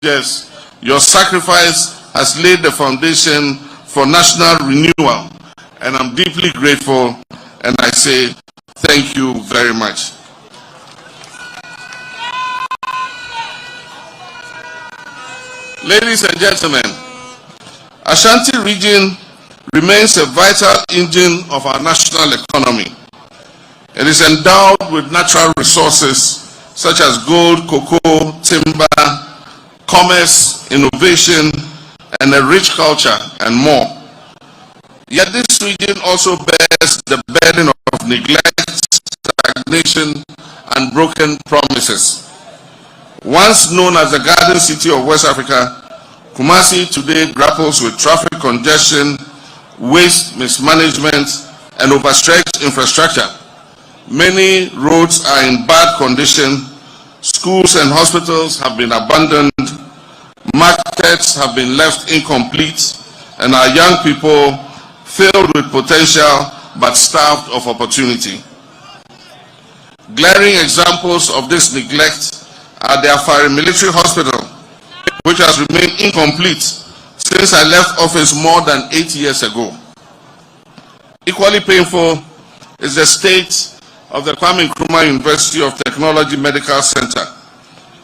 Yes, your sacrifice has laid the foundation for national renewal, and I'm deeply grateful, and I say thank you very much. Ladies and gentlemen, Ashanti region remains a vital engine of our national economy. It is endowed with natural resources such as gold, cocoa, timber, commerce, innovation, and a rich culture, and more. Yet this region also bears the burden of neglect, stagnation, and broken promises. Once known as the Garden City of West Africa, Kumasi today grapples with traffic congestion, waste mismanagement, and overstretched infrastructure. Many roads are in bad condition, schools and hospitals have been abandoned, markets have been left incomplete, and our young people filled with potential but starved of opportunity. Glaring examples of this neglect are the Afari Military Hospital, which has remained incomplete since I left office more than 8 years ago. Equally painful is the state of the Kwame Nkrumah University of Technology Medical Center,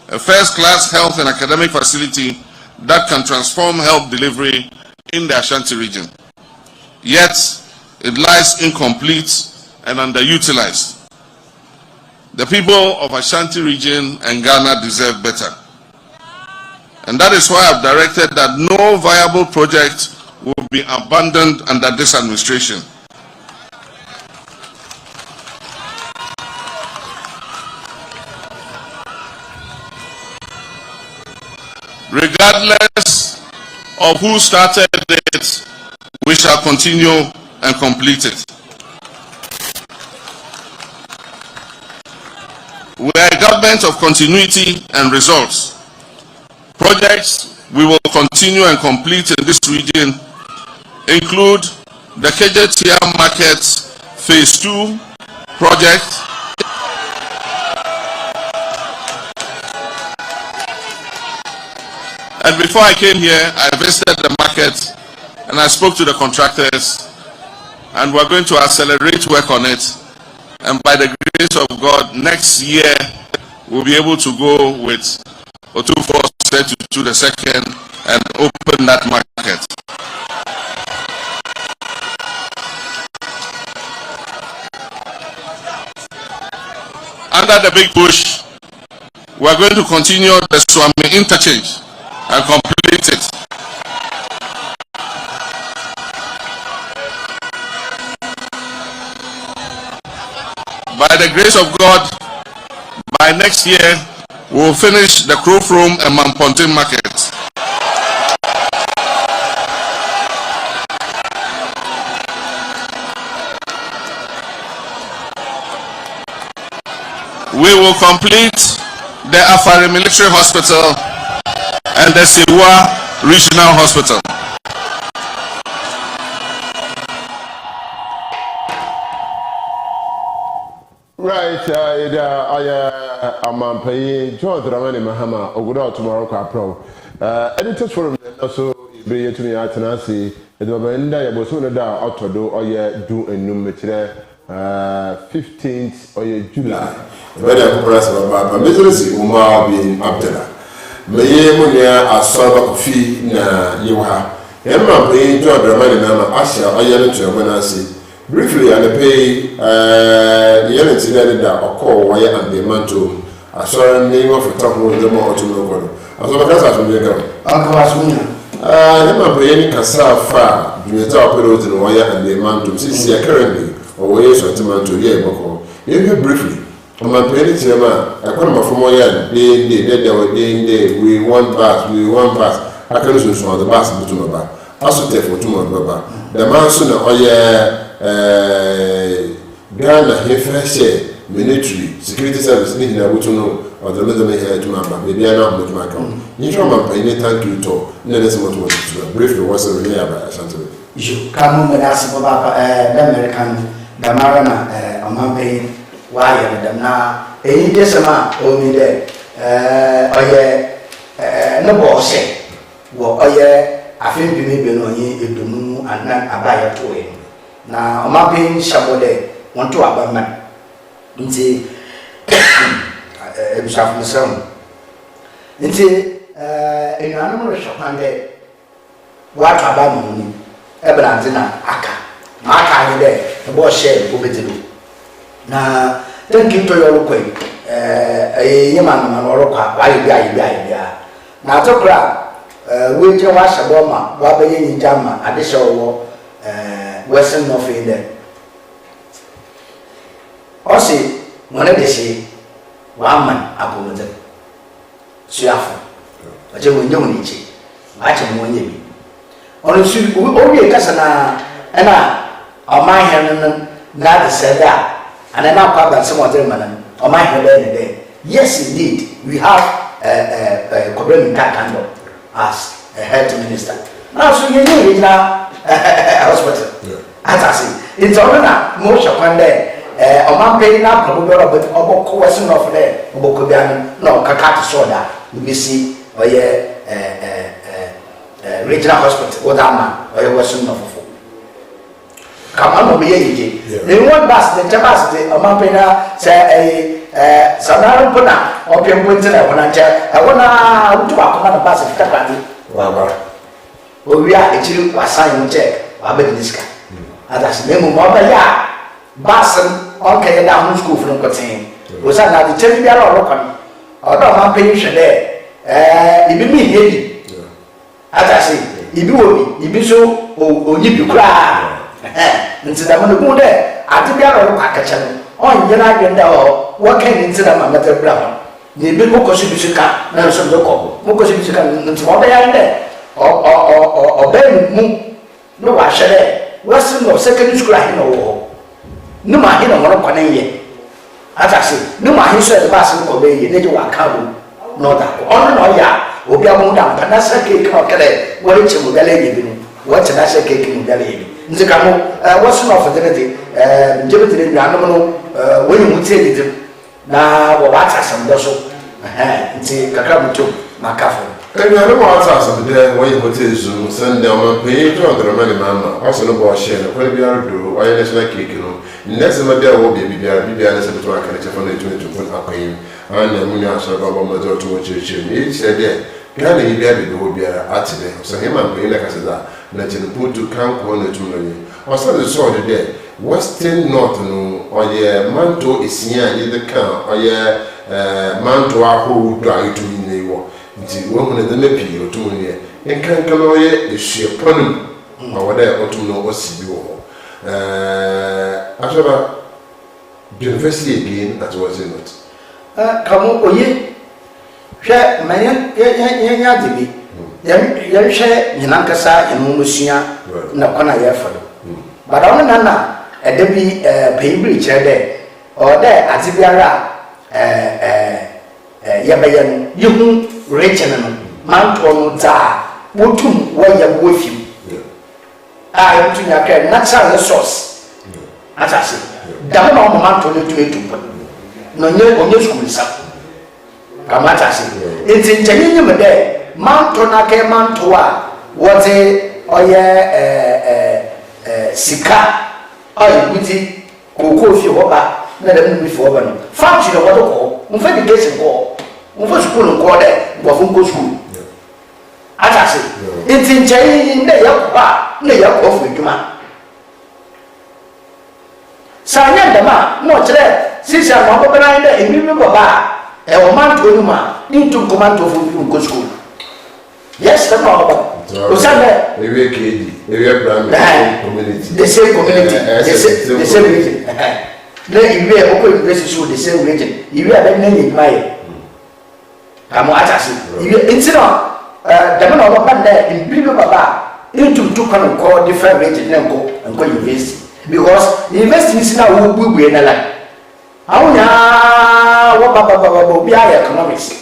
a first-class health and academic facility that can transform health delivery in the Ashanti region. Yet, it lies incomplete and underutilized. The people of Ashanti region and Ghana deserve better. And that is why I've directed that no viable project will be abandoned under this administration. Regardless of who started it, we shall continue and complete it. We are a government of continuity and results. Projects we will continue and complete in this region include the Kejetia Market Phase 2 project, and before I came here, I visited the market and I spoke to the contractors, and we're going to accelerate work on it. And by the grace of God, next year we'll be able to go with Otufo to the second and open that market. Under the big push, we're going to continue the Swami interchange and complete it. By the grace of God, by next year, we will finish the Krofrom and Mamponte markets. We will complete the Afari Military Hospital and the Siwa Regional Hospital. Right, I'm paying John Dramani Mahama, Oguda tomorrow, Capro. Editors forum also bring you to me at Nancy, Edwabenda, Yabosuna da, Autodo, or ye do a number 15th or July. Better press about business, Umar being Abdullah. May Munia a sort of fee na Yuha. Emma paying John Dramani Mama, Asha, or Yellow to Abanasi. Briefly, I pay the unity that are called wire and the mantle. I saw a name of a top of the more to know. I was a class from the girl. I never pay any cassa far. You talk about the wire and the mantle. Since you are currently or ways of the mantle, yeah, Boko. You briefly. On my penny chairman, I come from wire, we want pass, I can listen to the bass of the Tumaba. Also, take for Tumaba. The man sooner, oh yeah. Ghana here first share military security service need na butuno or the leader may hear to my maybe I know what my come. You know my pay thank you to no less what to briefly was a really about Ashanti. You come with us about American Damarana on my pay wire them now. A decima only there. no bo she wo oye afin bi me be no yin edonu anan abaya to e na o ma bin shabode won to abama nti ebishafu nsam nti enuanu mo shopande wa to abama ni ebrante na aka aka ni de bo she obetelo na thank to your local yema na orokwa wa bia na tokra we je wa shaboma wa be yin jama adesha wo western north in there osi mona deshi wa man abumuze suafo aje wo nyom ni chi aje mo nyebi ono su o wie kasa na ọman hẹn na de said that and then now come back some other man ọman hẹn there yes indeed we have Kobere Minta as a health minister now so you know regional hospital as I say it's all na mo shakwan there ọman pay na probably obo ko wesin of there obo ko bian no kaka to soda we see oye regional hospital odama oye wesin of kama no be yeye the one bus the bus the amampena say sanaro pona opiem ponte na wona nche wona utu akoma na bus fita kwani wa owia echiri wasan mu check wa be diska adas memu mo ba ya bus okay da mu school from kotin o sa na the check bi ara orokon odo amampeni hwede ibi mi hedi adas ibi obi ibi so onyi bi kura nti da mo ku de ati bia ro ka kacha no on nyina agenda o wo kan nti da ma meta bra ho ni bi ko so bi sika na so do ko mo ko so bi sika nti mo ba ya nde o be mu no wa hwere wasi no secondary school ahi no wo no ma hi no mo ko na ye ata se no ma hi so e ba se ko be ye ne je wa ka wo no da ko on no ya obi amu da pa na sa ke ka kele wo ri che mo bele ye bi no wo che na sa ke ki mo bele ye bi nti kamo what's not for the jebetire nyanum no when you mutie di na wo wata sam do so nti kakra muto makafo ẹni mo ata asam de wọ́n yẹ hotel zoom sunday ọmọ pẹ̀yẹ tó ọ̀dọ̀rọ̀ mẹ́rin mama ọ̀sán ló bọ̀ ọ̀ṣẹ́ ní kọ́lé bí ara dòrò ọ̀yẹ́ national cake no nẹ́ẹ̀sì ma bí a wọ́ bíbí bíbí a nẹ́sẹ̀ tó wà kàlẹ́ kyẹ́fọ́ náà ètò ètò fún akọ̀yìn àwọn ẹ̀mú ní aṣọ ọba ọmọ ọmọdé ọtún wọn kyerɛkyerɛ ní èyí kyerɛ dẹ́ ghana yìí bí a bèbè wọ biara ati dẹ ọ̀sán yẹn máa pẹ̀yẹ lẹ́ka sẹ́dá na kyerɛ putu kankoɔ na etum na yẹ ọ̀sán de sọ̀rọ̀ de dẹ́ western north no ọ̀yẹ manto esia yẹ de kan ọ̀yẹ manto ahorow do a ètò yìí na yẹ wọ nti wọ́n mu na ẹ̀dẹ́mẹ́ pii ọ̀tún mu nìyẹn nkankan ọ̀yẹ esua pọ́num ọ̀wọ́ dẹ́ ọ̀tún na ọ̀si bi wọ̀ hɔ asọ́ba university again at Western North. kamo oye hwɛ mɛnyɛ yɛnyɛ ade bi yɛhwɛ nyina nkasa yɛn musua na kɔna yɛfa do bada ɔno nana ɛda bi pɛyibiri kyerɛ dɛ ɔdɛ ade biara yɛbɛyɛ no yɛhu rekyɛn no mantoɔ no daa wotum wɔyɛ wɔfim a yɛtu nyakɛ natural resource atase dama na ɔmo mantoɔ no tum etum na onye school nsa kama atase nti nkyɛn nyɛ mɛ dɛ manto na kɛ manto a wɔdze ɔyɛ sika ɔyɛ guti koko fi hɔ ba na dɛm no fi hɔ ba no factory na wɔde kɔ nfa education kɔ nfa school nkɔ dɛ nkɔfo nkɔ school atase nti nkyɛn ne yɛ kɔ a ne yɛ kɔ fo adwuma saa nyɛ dɛm a na ɔkyerɛ sisi a wɔn bɛbɛn dɛ ebi bi bɔ ba a ɛwɔ manto no mu a ne ntu nkɔmanto fo bi nkɔ school. Yes, that's all. Maybe KD, maybe community. The same community, the same region. Then you are open university the same region. You are then in my come at us. Instead of the man of a there in Bible Baba into two kind of call different region and go university. Because the university is now who we in a line. How now what Baba will be economics,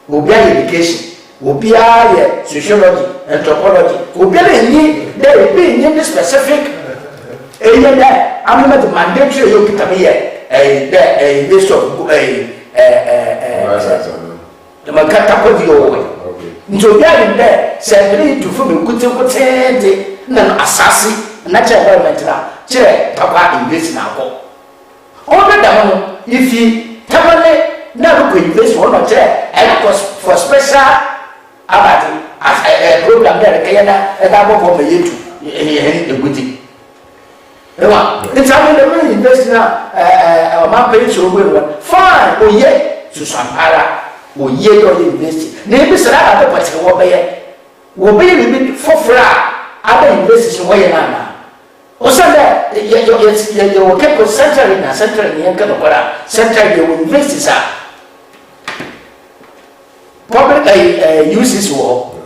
will be education. Obia ye sociology, anthropology. Obia ni there be any specific area there. I'm not mandatory you put me here. A list of the Makata Kodio. Njobiari there, said, "Need to film a good assassin, natural environment now. Chair, Papa invest in our all the time, if he never could invest one or chair, and for special about as a program there, and I will be a good thing. It's having the money invest now, my parents will fine, oh yeah, to some para. Wo ye do invest na ebi sara aba pati wo be for fra aba invest wo ye na o sanda ye wo ke ko central ni yanka no kwara central ye wo invest sa public uses wo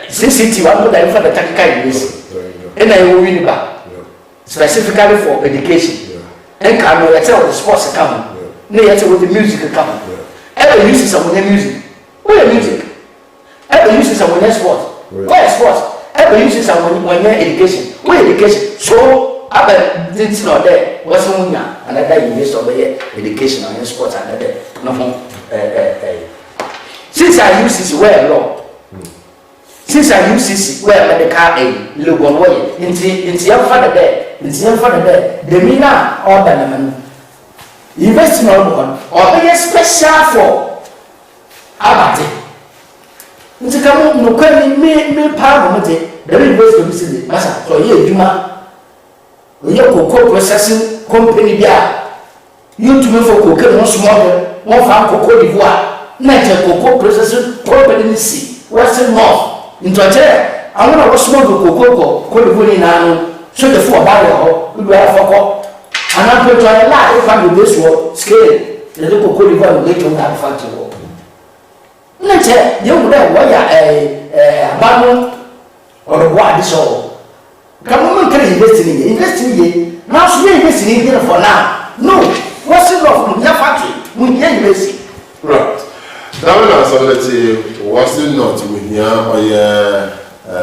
CCT one more than for the technical use and I will win back specifically for education and can no tell the sports come no yet with the music come. Every uses some music. Where music? Every uses some sport. Where sport? Every uses some education. Where education? So I didn't know there was one and I invest over here education and sports and there. No since I use this where law. Since I use this where medical aid, look on way into your father there, the mina or the invest in one or be special for abate. Nti kamo no kwani me pa mo de the invest to see masa so ye djuma ye cocoa processing company bia you to me for cocoa no small one farm cocoa d'Ivoire na je cocoa processing company ni si western north into a I want to small cocoa ko d'Ivoire na no so the for ba ho we are for and I'm going to allow if I'm with this war scale, the little could even get on that factory. Let's say you would have a bundle or a wide so. Come on, can invest in it. Now, she investing in here for now. No, what's it off from your factory? We can't invest. Right. Now, let's say, what's it not with your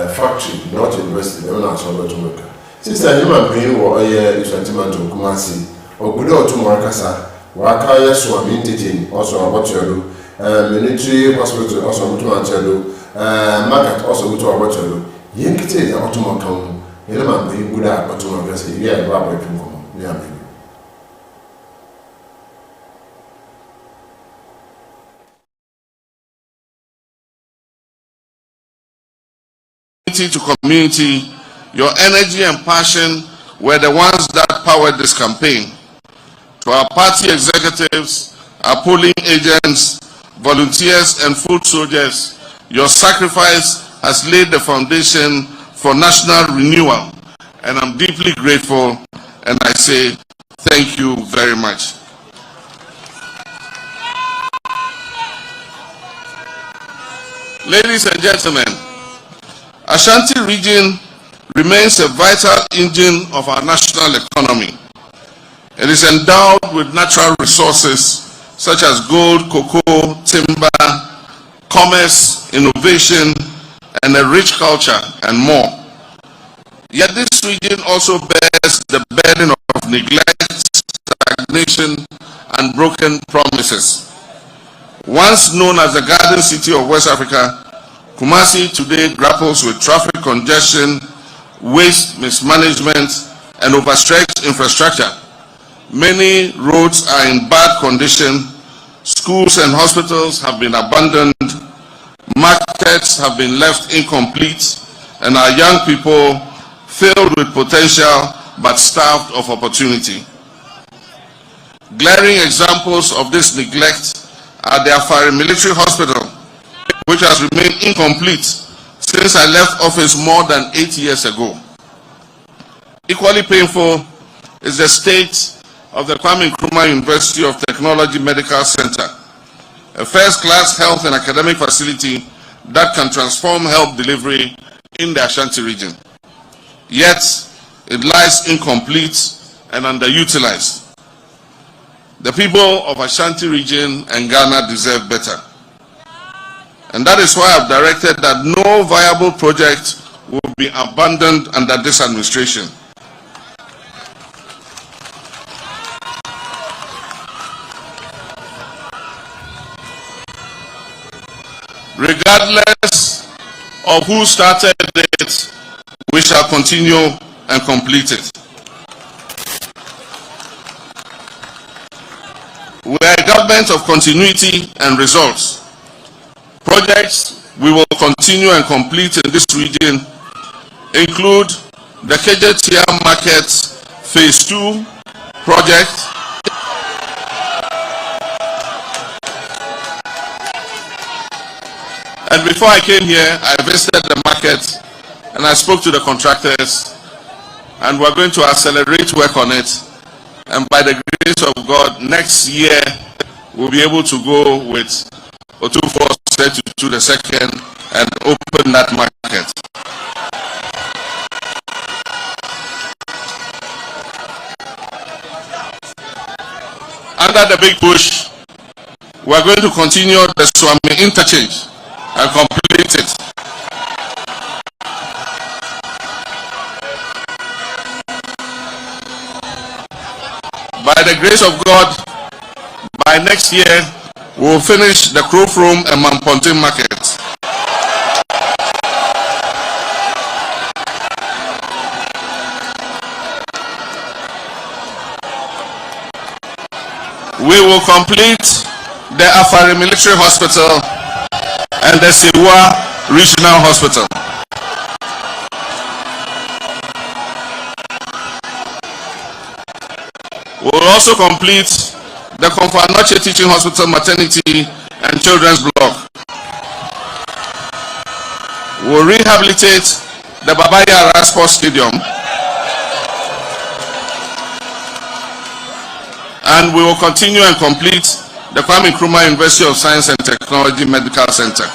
factory, not investing, they're not so to work. Sister, you might be or a sentiment of Kumasi or good or to Marcasa, Wakaya Swami teaching also about Chelo, military hospital also to Manchelo, market also to our Chelo. Yankee automaton, you might be good at Automacasi, yeah, Rabbi Pinko, yeah, to community. Your energy and passion were the ones that powered this campaign. To our party executives, our polling agents, volunteers, and foot soldiers, your sacrifice has laid the foundation for national renewal, and I'm deeply grateful, and I say thank you very much. Ladies and gentlemen, Ashanti region remains a vital engine of our national economy. It is endowed with natural resources such as gold, cocoa, timber, commerce, innovation, and a rich culture, and more. Yet this region also bears the burden of neglect, stagnation, and broken promises. Once known as the Garden City of West Africa, Kumasi today grapples with traffic congestion, waste mismanagement, and overstretched infrastructure. Many roads are in bad condition, schools and hospitals have been abandoned, markets have been left incomplete, and our young people filled with potential but starved of opportunity. Glaring examples of this neglect are the Afari Military Hospital, which has remained incomplete since I left office more than 8 years ago. Equally painful is the state of the Kwame Nkrumah University of Technology Medical Center, a first-class health and academic facility that can transform health delivery in the Ashanti region. Yet, it lies incomplete and underutilized. The people of Ashanti region and Ghana deserve better. And that is why I've directed that no viable project will be abandoned under this administration. Regardless of who started it, we shall continue and complete it. We are a government of continuity and results. Projects we will continue and complete in this region include the Kejetia Market Phase 2 project, and before I came here, I visited the market and I spoke to the contractors, and we're going to accelerate work on it. And by the grace of God, next year we'll be able to go with Otufo to the second and open that market. Under the big push, we're going to continue the Swami interchange and complete it. By the grace of God, by next year, we'll finish the Krofrom and Mamponte markets. We will complete the Afari Military Hospital and the Sewa Regional Hospital. We will also complete the Komfanoche Teaching Hospital Maternity and Children's Block. We will rehabilitate the Babaya Sports Stadium, and we will continue and complete the Kwame Nkrumah University of Science and Technology Medical Center.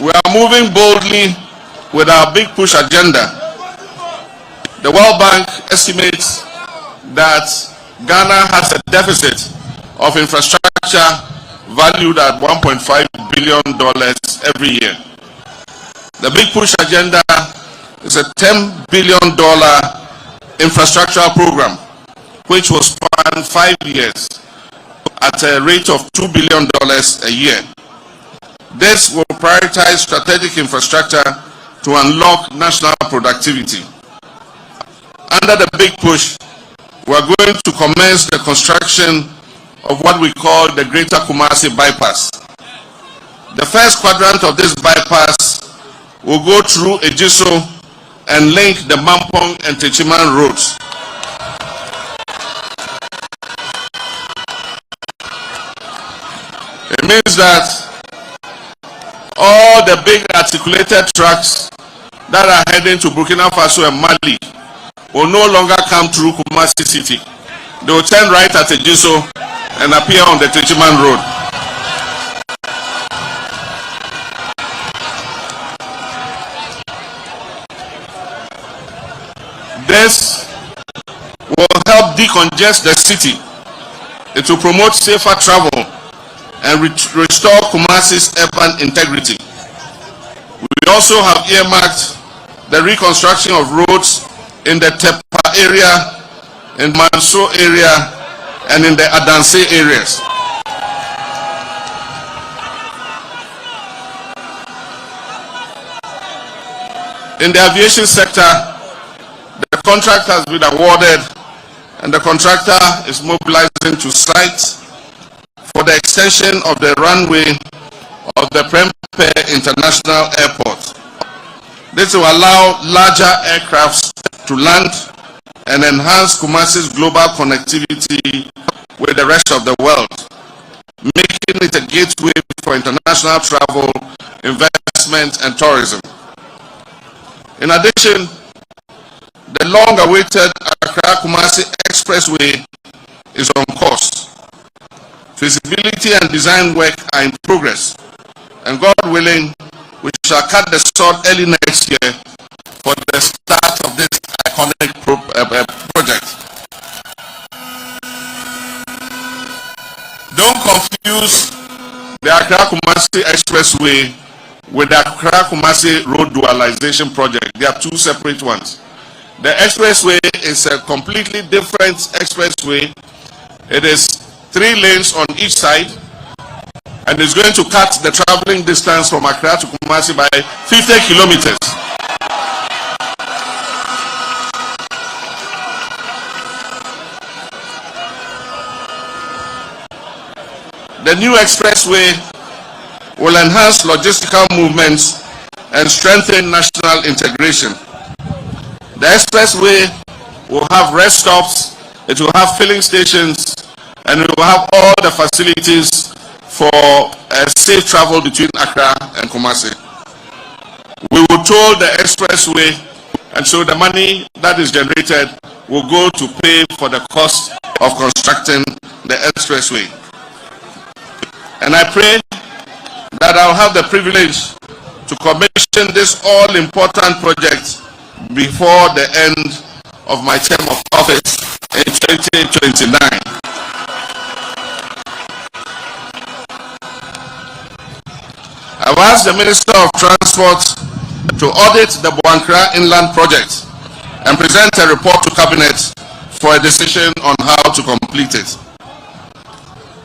We are moving boldly with our big push agenda. The World Bank estimates that Ghana has a deficit of infrastructure valued at $1.5 billion every year. The Big Push agenda is a $10 billion infrastructural program which will span 5 years at a rate of $2 billion a year. This will prioritize strategic infrastructure to unlock national productivity. Under the Big Push, we are going to commence the construction of what we call the Greater Kumasi Bypass. The first quadrant of this bypass will go through Ejiso and link the Mampong and Techiman roads. It means that all the big articulated trucks that are heading to Burkina Faso and Mali will no longer come through Kumasi City. They will turn right at Ejiso and appear on the Techiman Road. This will help decongest the city. It will promote safer travel and restore Kumasi's urban integrity. We also have earmarked the reconstruction of roads in the Tepa area, in Manso area, and in the Adanse areas. In the aviation sector, the contract has been awarded and the contractor is mobilizing to site for the extension of the runway of the Prempeh International Airport. This will allow larger aircrafts to land and enhance Kumasi's global connectivity with the rest of the world, making it a gateway for international travel, investment, and tourism. In addition, the long-awaited Accra-Kumasi Expressway is on course. Feasibility and design work are in progress, and God willing, we shall cut the sod early next year for the start of this iconic project. Don't confuse the Accra-Kumasi Expressway with the Accra-Kumasi Road Dualization Project. They are two separate ones. The expressway is a completely different expressway. It is 3 lanes on each side, and is going to cut the traveling distance from Accra to Kumasi by 50 kilometers. The new expressway will enhance logistical movements and strengthen national integration. The expressway will have rest stops, it will have filling stations, and it will have all the facilities for safe travel between Accra and Kumasi. We will toll the expressway, and so the money that is generated will go to pay for the cost of constructing the expressway. And I pray that I'll have the privilege to commission this all-important project before the end of my term of office in 2029. I've asked the Minister of Transport to audit the Buankra Inland Project and present a report to Cabinet for a decision on how to complete it.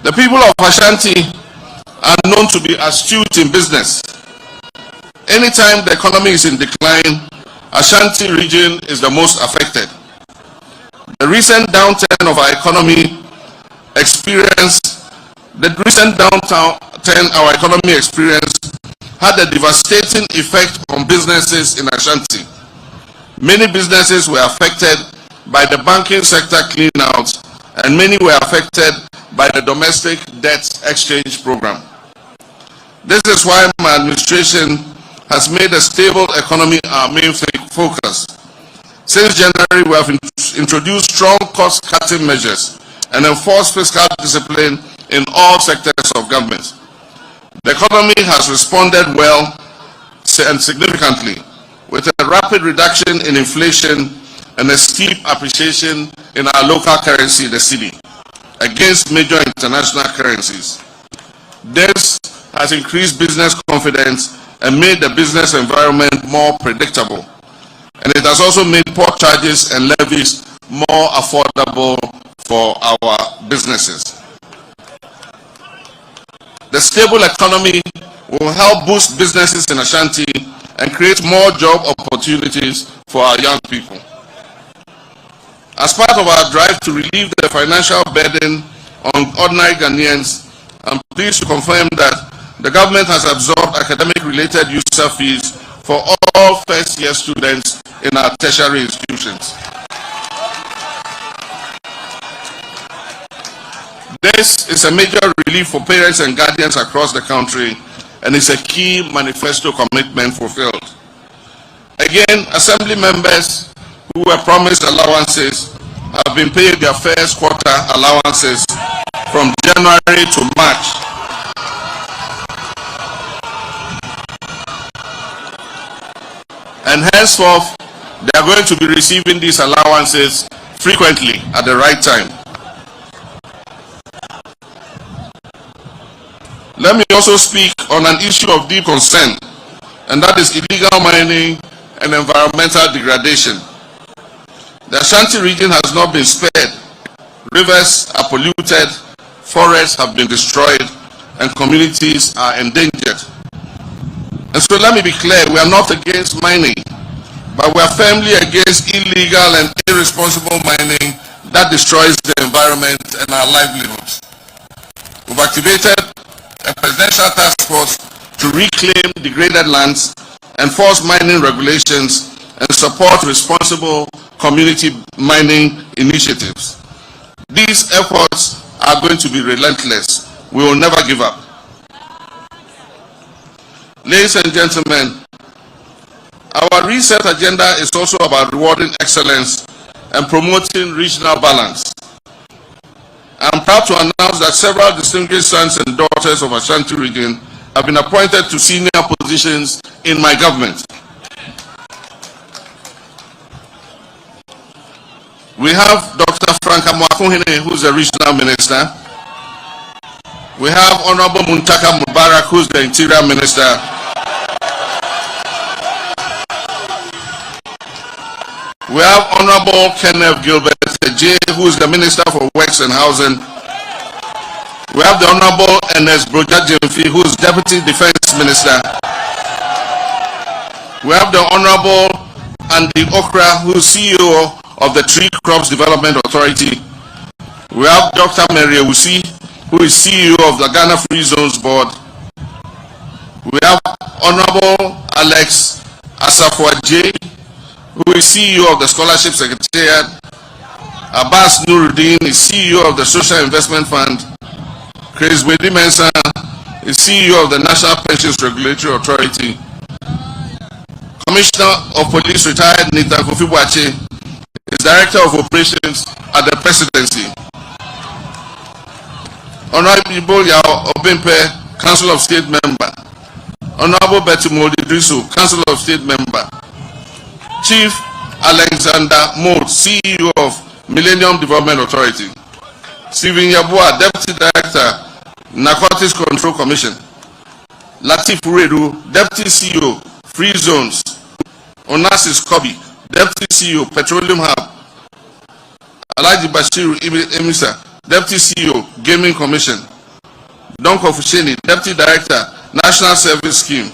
The people of Ashanti are known to be astute in business. Anytime the economy is in decline, Ashanti region is the most affected. The recent downturn of our economy experienced had a devastating effect on businesses in Ashanti. Many businesses were affected by the banking sector clean-out, and many were affected by the domestic debt exchange program. This is why my administration has made a stable economy our main focus. Since January, we have introduced strong cost-cutting measures and enforced fiscal discipline in all sectors of government. The economy has responded well and significantly, with a rapid reduction in inflation and a steep appreciation in our local currency, the cedi, against major international currencies. This has increased business confidence and made the business environment more predictable. And it has also made port charges and levies more affordable for our businesses. The stable economy will help boost businesses in Ashanti and create more job opportunities for our young people. As part of our drive to relieve the financial burden on ordinary Ghanaians, I'm pleased to confirm that the government has absorbed academic-related user fees for all first-year students in our tertiary institutions. This is a major relief for parents and guardians across the country, and is a key manifesto commitment fulfilled. Again, Assembly members who were promised allowances have been paid their first quarter allowances from January to March. And henceforth, they are going to be receiving these allowances frequently at the right time. Let me also speak on an issue of deep concern, and that is illegal mining and environmental degradation. The Ashanti region has not been spared. Rivers are polluted, forests have been destroyed, and communities are endangered. And so let me be clear, we are not against mining, but we are firmly against illegal and irresponsible mining that destroys the environment and our livelihoods. We've activated a presidential task force to reclaim degraded lands, enforce mining regulations, and support responsible community mining initiatives. These efforts are going to be relentless. We will never give up. Ladies and gentlemen, our reset agenda is also about rewarding excellence and promoting regional balance. I'm proud to announce that several distinguished sons and daughters of Ashanti region have been appointed to senior positions in my government. We have Dr. Franka Mwakuhine, who's the regional minister. We have Honorable Muntaka Mubarak, who's the interior minister. We have Honorable Kenneth Gilbert J, who is the Minister for Works and Housing. We have the Honorable Ernest Broja Jemfi, who is Deputy Defense Minister. We have the Honorable Andy Okra, who is CEO of the Tree Crops Development Authority. We have Dr. Mary Ewusi, who is CEO of the Ghana Free Zones Board. We have Honorable Alex Asafo-Adjei, who is CEO of the Scholarship Secretariat. Abbas Nuruddin is CEO of the Social Investment Fund. Chris Wedi Mensah is CEO of the National Pensions Regulatory Authority. Commissioner of Police retired Nita Kofi Boakye is Director of Operations at the Presidency. Honorable Yao Obimpe, Council of State Member. Honorable Betty Molidrisu, Council of State Member. Chief Alexander Mold, CEO of Millennium Development Authority. Stephen Yabua, Deputy Director, Narcotics Control Commission. Latif Uredu, Deputy CEO, Free Zones. Onassis Kobi, Deputy CEO, Petroleum Hub. Alhaji Bashiru Emisa, Deputy CEO, Gaming Commission. Donko Fusheni, Deputy Director, National Service Scheme.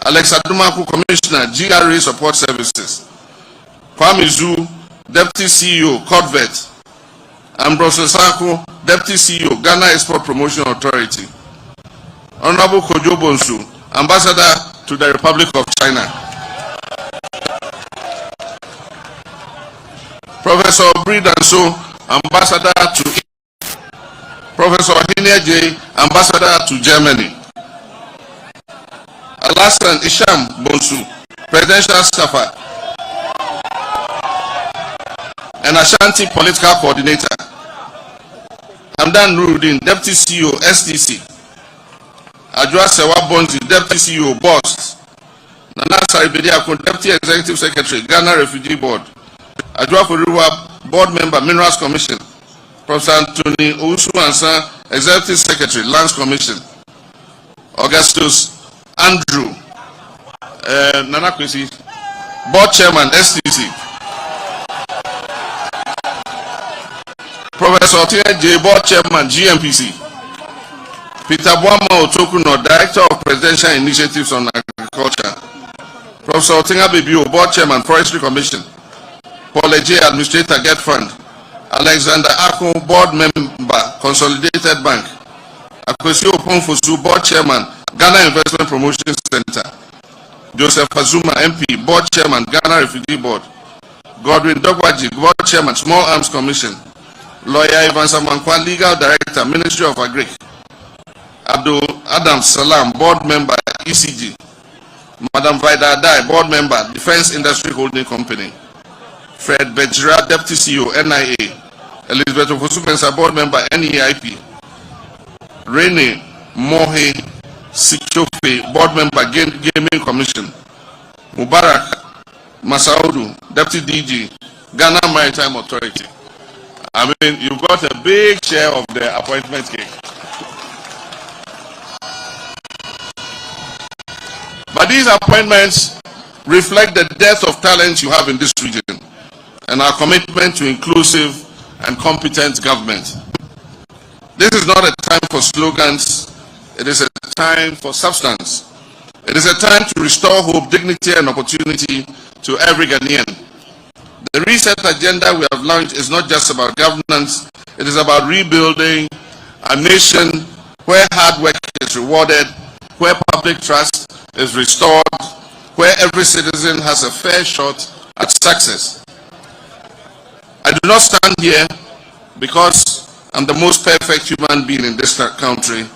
Alex Adumaku, Commissioner, GRA Support Services. Kwame Zu, Deputy CEO, Corvet. Ambrose Osako, Deputy CEO, Ghana Export Promotion Authority. Honorable Kojo Bonsu, Ambassador to the Republic of China. Professor Bridanso, Ambassador to Professor Hinia J, Ambassador to Germany. Alassane Isham Bonsu, Presidential Staffer and Ashanti Political Coordinator. Hamdan Nuruddin, Deputy CEO, SDC. Ajwa Sewa Bonzi, Deputy CEO, BOST. Nana Saribediako, Deputy Executive Secretary, Ghana Refugee Board. Ajwa Furiwa, Board Member, Minerals Commission. Professor Anthony Owusu Ansah, Executive Secretary, Lands Commission. Augustus Andrew, Nana Kwesi, Board Chairman, SDC. Professor Otinga J, Board Chairman, GMPC. Peter Boama Otokuno, Director of Presidential Initiatives on Agriculture. Professor Otinga Bebio, Board Chairman, Forestry Commission. Paul J, Administrator, Get Fund. Alexander Ako, Board Member, Consolidated Bank. Akwesi Oponfosu, Board Chairman, Ghana Investment Promotion Center. Joseph Azuma, MP, Board Chairman, Ghana Refugee Board. Godwin Dogwaji, Board Chairman, Small Arms Commission. Lawyer Ivan Samankwa, Legal Director, Ministry of Agri. Abdul Adam Salam, Board Member, ECG. Madam Vida Adai, Board Member, Defense Industry Holding Company. Fred Bejira, Deputy CEO, NIA. Elizabeth Ofosu-Mensah, Board Member, NEIP. Rene Mohe Sichofe, Board Member, Gaming Commission. Mubarak Masaudu, Deputy DG, Ghana Maritime Authority. I mean, you've got a big share of the appointment cake. But these appointments reflect the depth of talent you have in this region and our commitment to inclusive and competent government. This is not a time for slogans, it is a time for substance. It is a time to restore hope, dignity, and opportunity to every Ghanaian. The reset agenda we have launched is not just about governance, it is about rebuilding a nation where hard work is rewarded, where public trust is restored, where every citizen has a fair shot at success. I do not stand here because I'm the most perfect human being in this country.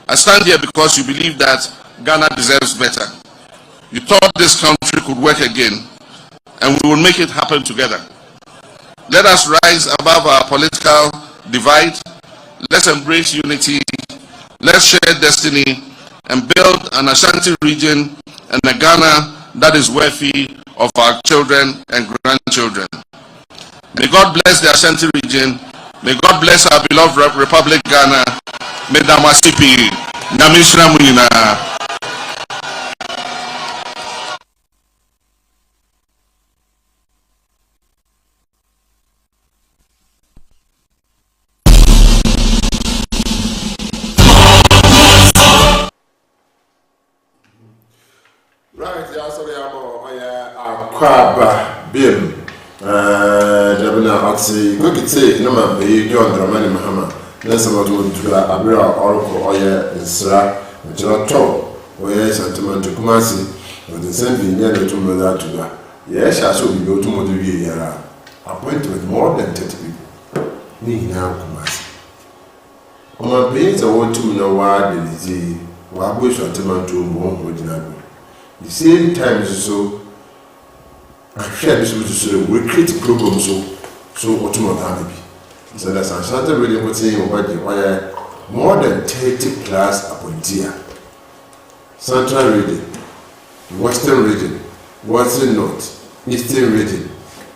I stand here because you believe that Ghana deserves better. You thought this country could work again, and we will make it happen together. Let us rise above our political divide. Let's embrace unity. Let's share destiny and build an Ashanti region and a Ghana that is worthy of our children and grandchildren. May God bless the Ashanti region. May God bless our beloved Republic Ghana. May Damasipi, Namishra Munina. Akwaba Bim Dabina Oxy Cookity Nama Bay John Dramani Mahama Nessa Dura Abira Oracle Oya Sra Joto Oya Sentiment to Kumasi with the same thing near the tomb that to that. Yes, I shall be go to Modu Yara. Appointment more than 30 people. Need now Kumasi. On my page, I want to know why the disease. Wabu Sentiment to one would not. The same time so I share this with you. We create a program so automatically. So that's a certain really putting why more than 30 class appointee. Central region, Western region, Western North, Eastern region.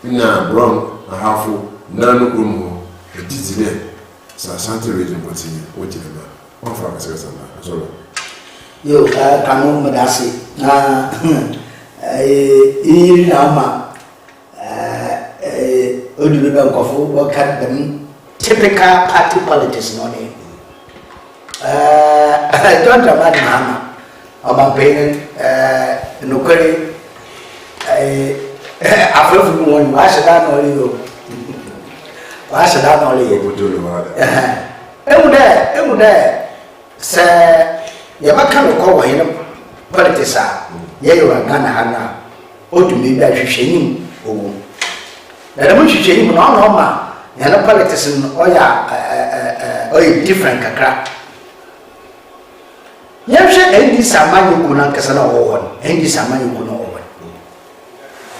Na brown a half none room a dizzy. So a certain region putting what you know. One for a second. Sorry. Yo, kamu medasi na ini nama odi bang kofu wakat dem typical party politics no ni John Dramani Mahama abang pengen nukuri afufu mo wasada no liyo Betul ada. Emude se Yabaka no ko wahina politics ye yo Ghana hana odumi ba hwehwenim owo na dem hwehwenim no no ma ya na politics no oya different kakra yahwe endi samanyo ko na kasa na owo endi samanyo ko no owo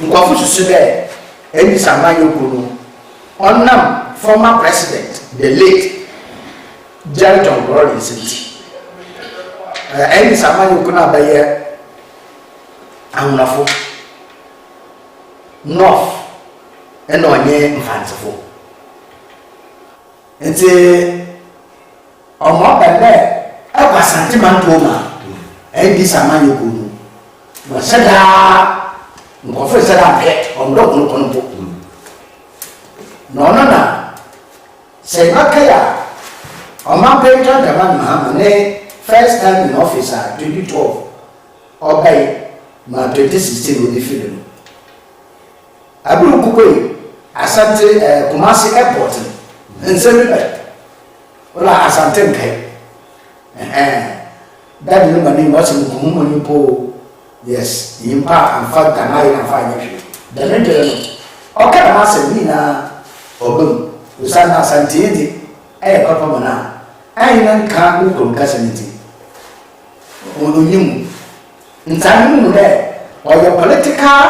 nkwafu susu be endi samanyo ko no onam former president the late Jerry John Lawrence any samanyo kuna baye ahunafo north eno onye mfansefo enti omo bele akwa sentimental ma any samanyo kunu wa sada ngofo sada pet ondo kunu po no na se makaya Oma John Dramani Mahama ne first time in office 2012 okay ma 2016 with the film abulu kukwe asante Kumasi airport nsemi wala asante nkai that no money was in kumu po yes impa amfa Ghana ya amfa nyefi the nede okay na masemi na obum usana asante ndi papa mana nan ka ko kasaniti ononyim ntani mu de oyo political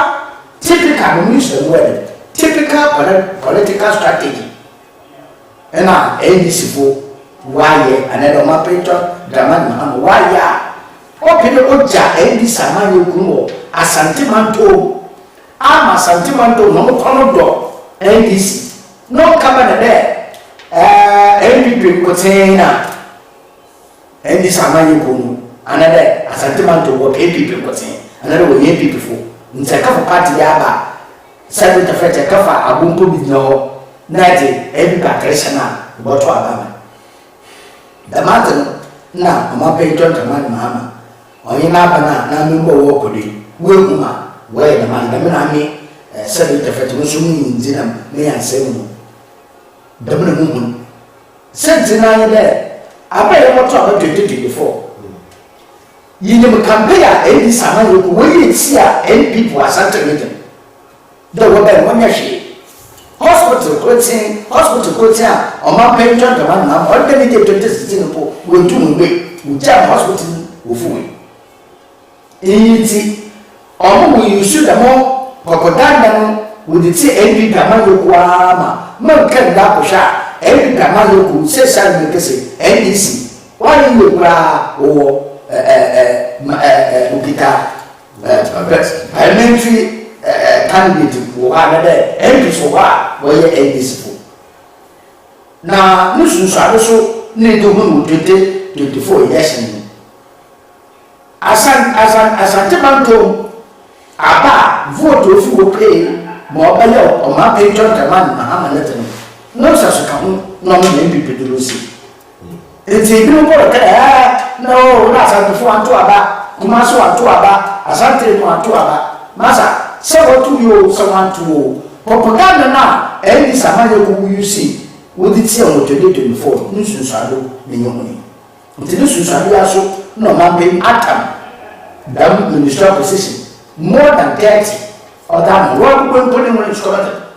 typical mission word typical political strategy ena ADC fo waye anado mapeto Dramani Mahama waya opine oja ADC samanyo kuno asantimanto ama santimanto no kono do ADC no kaba de NPP kotena endi samanyo kuno another asantimanto wo APP kotena another wo APP fo ntaka for party yaba seven to fete kafa abumpo bidno naje APP attention boto abama the matter na amape John Dramani Mahama oyina bana na membo wo kodi we kuma we na man da na mi seven to fete wo sumi nzina me yansemu damna muhun sentina yele abaye moto aba 2024 yinyem campaign edi samanyo ko we ti a NPP asante region the woman wonyashi hospital quoting o ma pen John Dramani Mahama o de ni 2016 po we tu ngbe uja hospital ofuwe iti o mo yusu da mo kokodanda no with the NPP amanyo ko ama man kan da ko sha NPP amanyo ko se sa ni kese NDC wani yo kura o ukita parliamentary candidate wo another NPP so wa wo ye NDC fo na nusu so ni do mu 2024 election asan temanto aba vote ofu wo pay mo baye o ma pay John Dramani Mahama letter no sa so ka ho no mo NPP dolosi enti bi mo ka no na sa to anto aba kuma so anto aba asante no anto aba masa so what to you someone to propaganda na any samanya ko you see what it say on 2024 nsu sado menyoni nti nsu sado aso no man be atam that ministerial position more than 30 or that one putting on his commander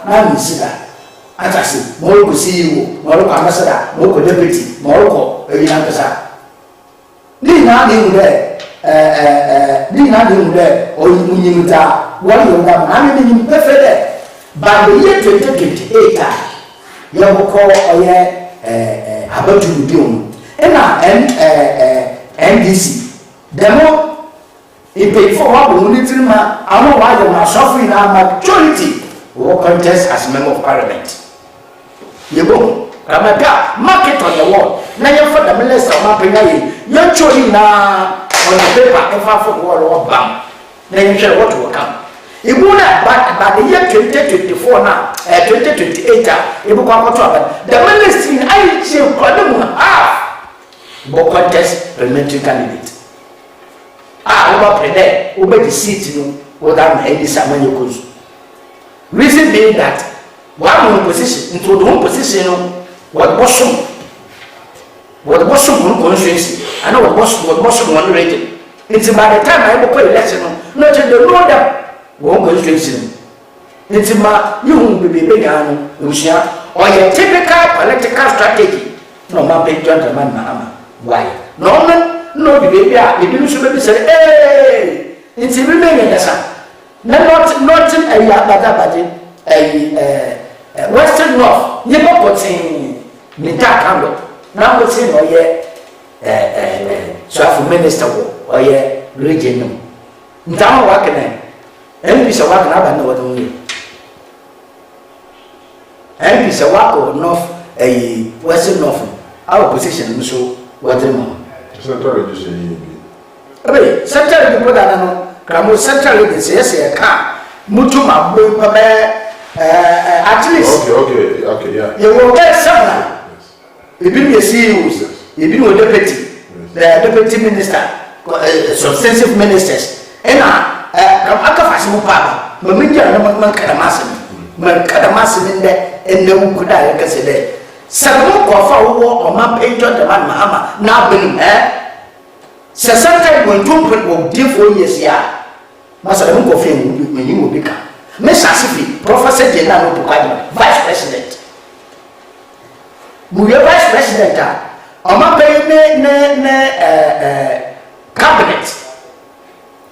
na misida atasi mo ko CEO mo ko ambassador mo ko deputy mo ko eyina pesa ni na ni mure o nyimita wali yo da na ni nyim perfect by the year 2028 ya ko oye abatu biom na NDC demo ipe for what we need to ma amo wa yo ma suffering na majority will contest as member of parliament. You go, Ramaka, market on the wall. Now you for the minister of Mapinay, you're showing now on the paper if I for war or bam. Then you share what will come. It won't but by the year 2024 now, 2028, it will come to the ministry in I half will contest parliamentary candidate. Over Prede, over the seat, you know, without any Samuel goes. Reason being that one position into one position what bosom constituency I know what bosom one rated. It's by the time I will put election not in the road up one constituency. It's my you won't be big Lucia or your typical political strategy. No man pay gentleman Mahama. Why? No baby, you should say, hey, it's a remaining the sun. Not in a Western North, you know what's in Nita Kando. Now what's in so for minister or ye region. Down walking and be a walking up and what only. And be a walk north a Western North. Our position so what the more. Central Central put that Kamo Central is yes, a car. Mutuma, at least. Okay, yeah. You will get some. You be a CEO, you be a deputy, the deputy minister, substantive ministers. And I come Fasimu Papa, Mamija, Kadamasim in there, and no good I can say there. Samu Kofa or my page on the man Mahama, now been sometimes when two people will deal for years, yeah. Master don't go when you will become. Miss Asifi, Professor General Vice President. We are Vice President. On my cabinet.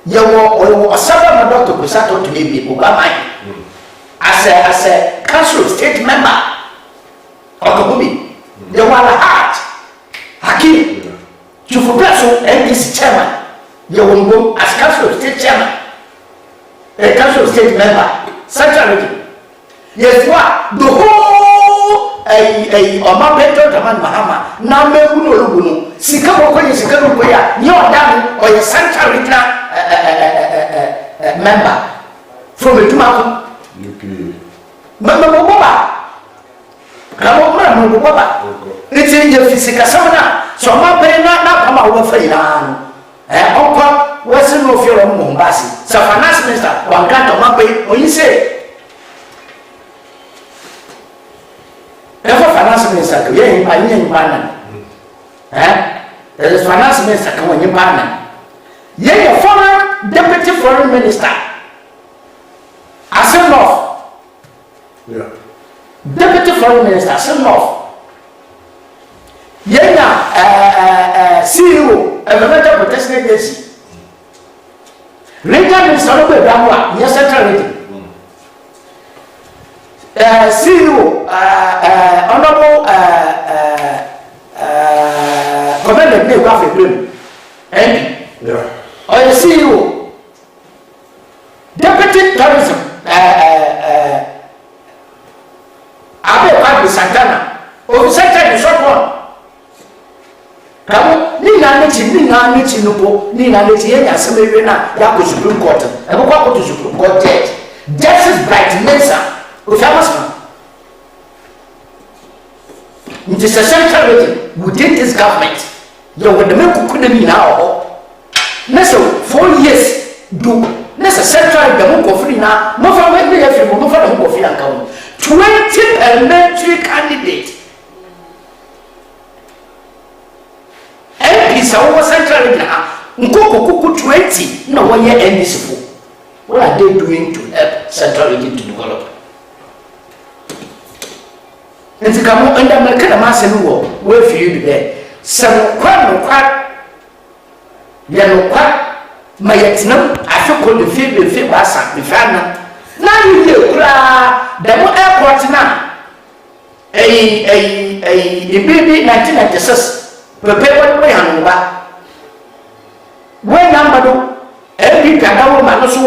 You were several doctor Kusato to be Obama as a council state member of Kabubi. You were a heart. Hakim. You forget so NDC chairman. You will go as council state chairman. A council state member, central region. Yes, what the whole Omapento Taman Mahama, Namu, Sikamo, Sikamo, you're done or a central region member from the Tumaku. Mamma Baba. It's in your physical summoner, so my pain not come over for you. Uncle, what's in your fear of Mombasi? So, finance minister, one can't on my when you say, ever finance minister, yeah, I mean, partner. There is finance minister coming in partner. Yeah, former deputy foreign minister. Asimov. Yeah. Deputy foreign minister, Asimov. Yeah, CEO, environmental protection agency. Regional Minister of Bamwa, yes, Central Region. CEO, Honorable Commander Newafi Brim. And or CEO, Deputy Tourism, Abe Santana, or Central Short One. Kamu ni na neti nupo ni na neti yenya semewe na ya ko Supreme Court e ko kwa ko Supreme Court judge Justice Bright Mensa o famasma it is a central region within this government you would make kuku na mi na ho Nessa 4 years do nessa central the monk of free now no for when they have no for the monk of free account 20 parliamentary candidate MP so central now nkoko 20 no 1 year NDC for what are they doing to help central region to develop and to come under American mass war where for you there some kwa yellow quack, my etinum, I feel called the field bassa, the family. Now you cry, the more airport now. A baby 1996, prepare way on back. When number every Kadawa Manosu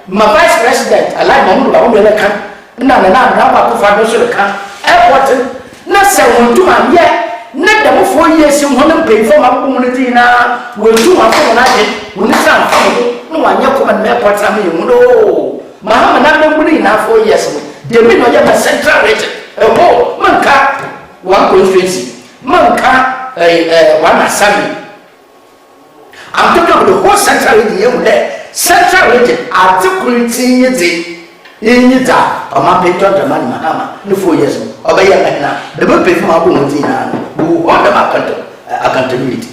my vice president, I like my own can, none and now to find also can. Airport, not 7 to yet. Not the 4 years you want to pay for my community now. We'll do my phone again. When it's not no one you come and make what's I mean. No, Mahama not money now 4 years. They may not have a central region. A whole Manka, one constituency. Manka, one assembly. I'm talking about the whole central region there. Central region, articulate in the dark, a man paid the money, Mahama, no 4 years. Obey now. The book pay for my community now. Who hold them accountability?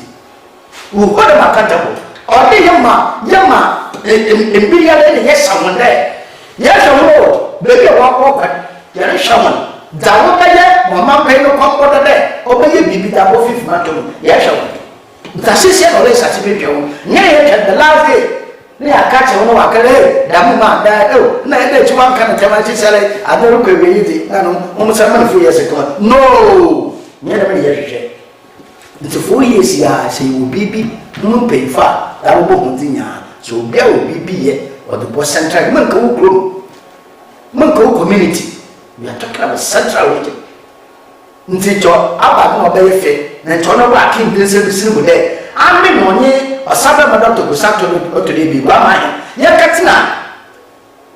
Who hold them accountable? Or the Yama, in being yes, someone there. Yes, a baby, walk, there is someone. Zawaka, Mamma pay no comfort there. Obey you, be double 5th month. Yes, that's it, always such a video. Nay, the last day. They are catching one of a Damma, oh, neither to one can tell my sister, I don't look away, almost 7 years ago. No. Never years. It's 4 years, yeah, say you will be no pay far. That will continue. So there will be or the post central Munko community. We are talking about central region. Ntijo aba no be fe na tono ba king din service no there. Ami no nye osaba ma Dr. Busato to dey be ba man. Ya katina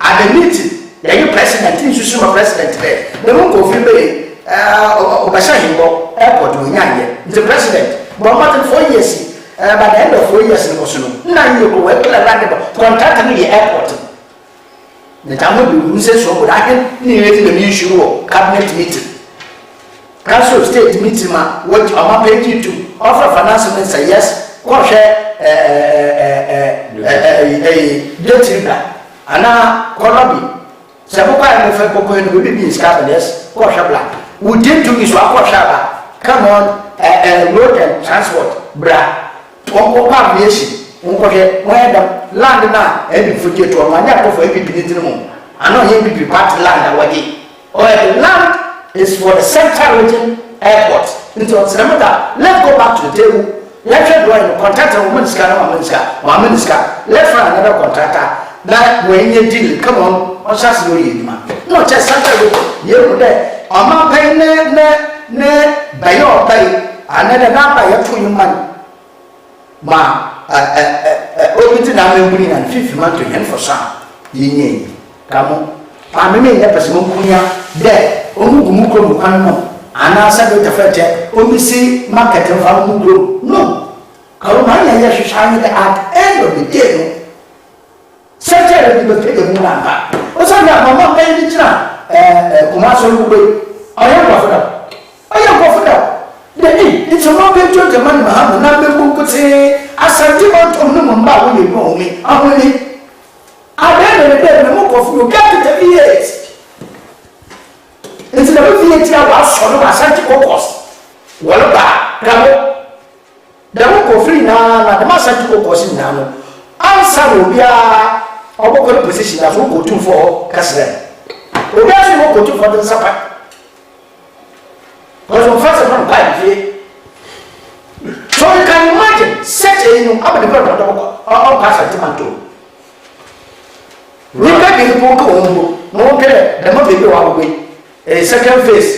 at the meeting, the president, insusu ma president there. The Munko fi be Obasahimbo airport the president, but more than 4 years, by the end of 4 years, now you go work contract the airport. The time will be so good. I can need the issue cabinet meeting. Council state meeting, what I'm paying to offer financial say yes, share a dirty black. And now, Korabi, Sabuka and the Feko will be in cabinets, black. We did to this Shaba. Come on, road and transport, bra. One aviation. Where the land now, every footage to a man for every minute. I know you be part land away. Or the land is for the central region airport. Into Selamata, let's go back to the table. Let's try to contact a woman's car, let's find another contractor. That when you deal, come on just not just central region. You're there. Ama pay ne bayo pay another number you to you man ma obiti na membri na 50 man to yen for some yin kamo ameme ne person kunya de omugumu kro mu kan no ana sa be tafete omisi market fa mu kro no kawo ma ya shishani at end of the day no secretary be take mu na ba o sa na mama pay ni tira kuma so lu be I am confident. It's a long way to the man, Mahama, who could say, I said, you want to know when you know me. I will. I then the book of you get it every year. It's never VAT was sort of a scientific course. Well, the book of free now, the master course in now. Answer will be a position that will go to for Castle. We will go to for the supper. Because on first of all, so you can imagine such a pass a tomato. We can be no the month they go away. A second phase,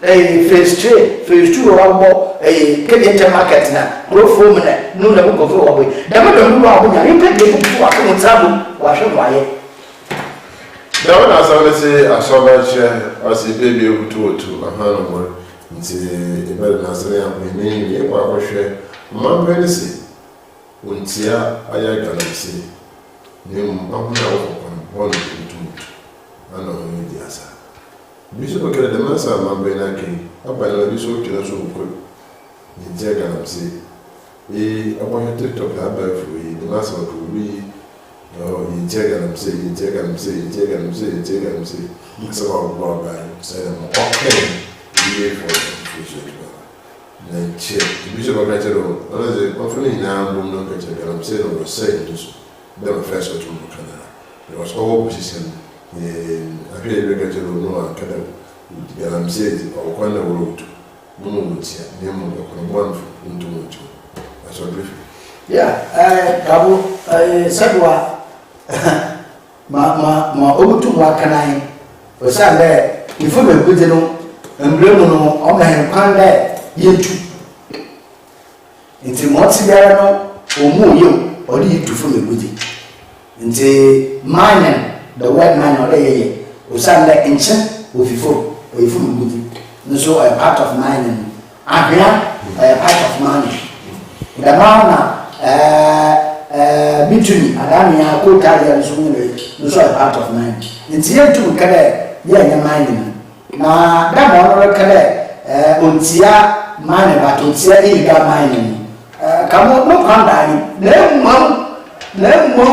a phase 3, phase 2 or more, a Kenyan market now, grow for me, no level go away. The mother who are you can get to a trouble, wash away. The one as I say, I saw my share as a baby to a hand. Nti ebe na sene ya mene ye kwa hwehwe man bene si untia aya galamsey nem ahuna wo kon ana ho di asa biso ko kele de masa mambe na ke abana biso kele so ko ni je galamsey abon TikTok la ba fu de masa ko wi ni je galamsey so wa ba say them okay ye for future na che biso ko ka chero ana je ko funi na bum no ka che galamsey no say this the first to Canada. There was all position in a very regular no Canada. I'm saying, or one road, no one into that's what briefly. Yeah, Kabu, said what ma Obutu Wakanai was there before the Gudino and Bruno on the Panda Yetu. Into Motsiano or Muyo or you to fully with it. Nti mining the word mine or the usanda ancient with full good so a part of mining and a part of mining the mana between adamia ko talia so a part of mining nti yentu kale ye mining na da mo kale ontia mining but ontia illegal mining kamo no kwanda ni na mo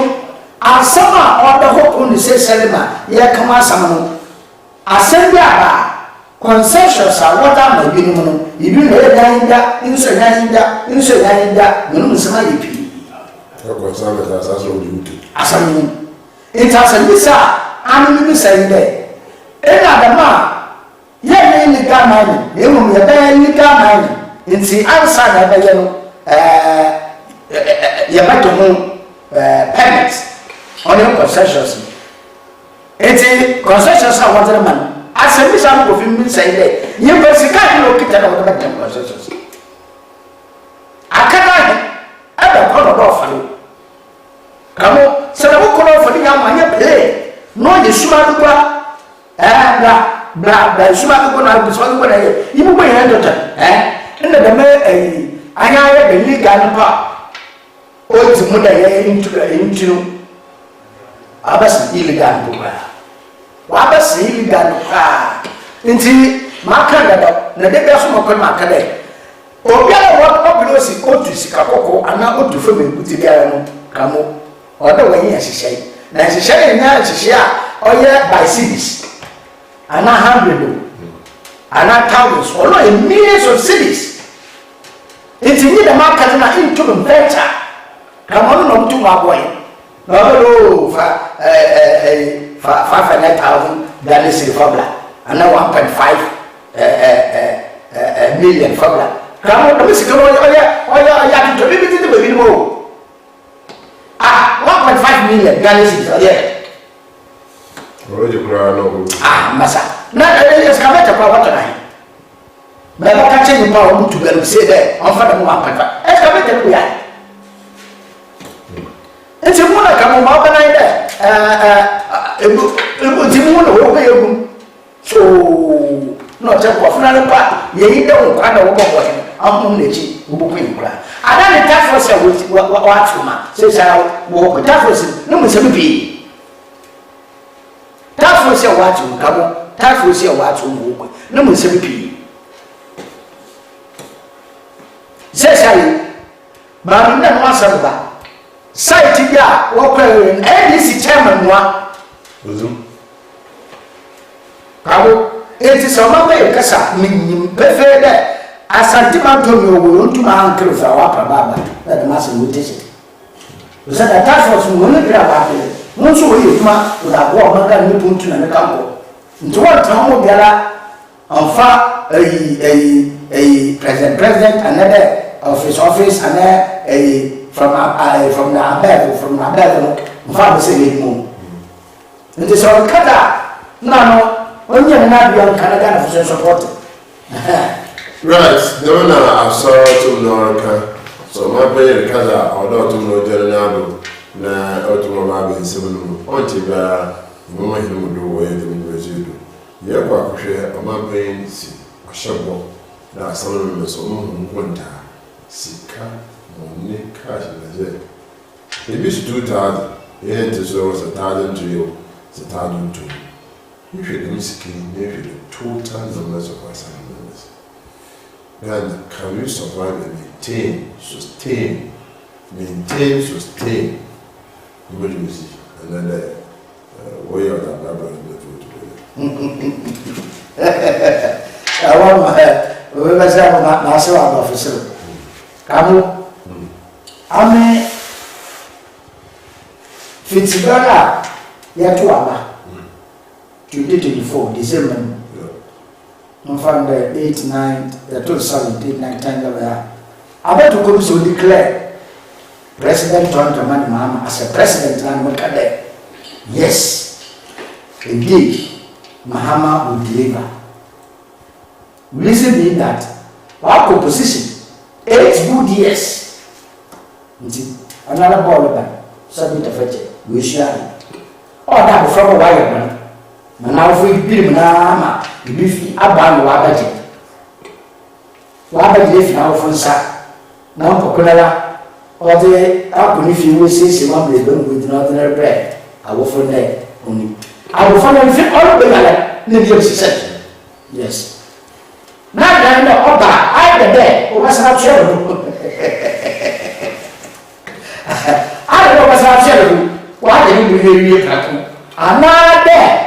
asama order hope on the say selema ya kama samano asembia ba concessions are what am I being no ibi no ya inda inso ya no nsema yipi ko sama ta sa so di asami intasamisa anu mi say de ena dama ya ni legal mining e mo ya ba legal mining nti answer na ba ye no ya ba to no permits on your concessions. It's concessions are what the man. As a miss out of him say that you basically look at the concessions. I cannot ever call it off. Come on, so I will call off for the young man. Play. No, the Sumatua and blah, Sumatua is one way. You will handle it. And the man, I have a legal part. Oh, it's more into. Abas illegal buka. Wabas illegal buka. Inti makanda na debe aso makon makade. Obiara wa populosi otu sikakoko ana otu fo mebuti biara no kamo. Oda wani asihye. Na asihye na asihye a oye by cities. Ana 100 ana thousands or no millions of cities. Inti ni the market na into venture. Kamo no mtu maboy. No, 500,000 Dallas Republic, and now 1.5 million Fabla. Come on, Mr. Koya, to be the baby more. 1.5 million Dallas is there. Massa. Now, let's come back to power tonight. But I'm catching the power to say that on for the 1.5. Let's come back to that. It's a one come up and so not a professional part. You don't kind of boy. I'm on the cheap. I don't attack for some what woman says I walk with Taffos. No, Miss B. Taffos, your watch will come. Taffos, your watch will walk. No, Miss B. Says I, but I'm not one son. Site ya wakwerin NDC chairman wa kawo eti so ma be kasa minyim pefe de asante ma to mi owo ntuma ankere fa wa pa baba na de mase motivation so that task force mo no gra ba be mo so wo yuma o da bo ma ka ni puntu na me kampo nti wa tan mo biara onfa president another office and from the above, father said, "Moon." It is all Kada. No, when you're not young Canada for support. Right, the one I saw to Norca, so my player Kaza, or to know General, na automobile in 7 until woman who do away the Brazil. Yako share a man paying a shovel, na some of them so winter. sika money cash na je it is 2,000 it is was 1,000 to you, 1,000 to you. If you don't skin, if you total numbers of us and members, and can you survive and maintain, sustain, sustain? You will see another way of that Bible in the food together. I want we were saying that national officer. Kamu, ame Fitzgerald, Yatuama, 2024 December. On found the 8, 9, the 2007, 8, 9, 10 level. I bet to come to declare President John Dramani Mahama as a president and look at that. Yes, indeed, Mahama will deliver. Reason being that our composition 8 good years. Another ball of submit a fetch, we shall. Oh, that from a wire man. And now if we beam Nama, if you abandon Wabaji. Wabaji live now from Sa. Now, Pocola, or the apple if you will say some with ordinary bread. I will for that only. I will find all the way, said. Yes. Now, I know Oba, I the day, who was not sure. I don't know what's not sure. Why did you hear me? I'm not there.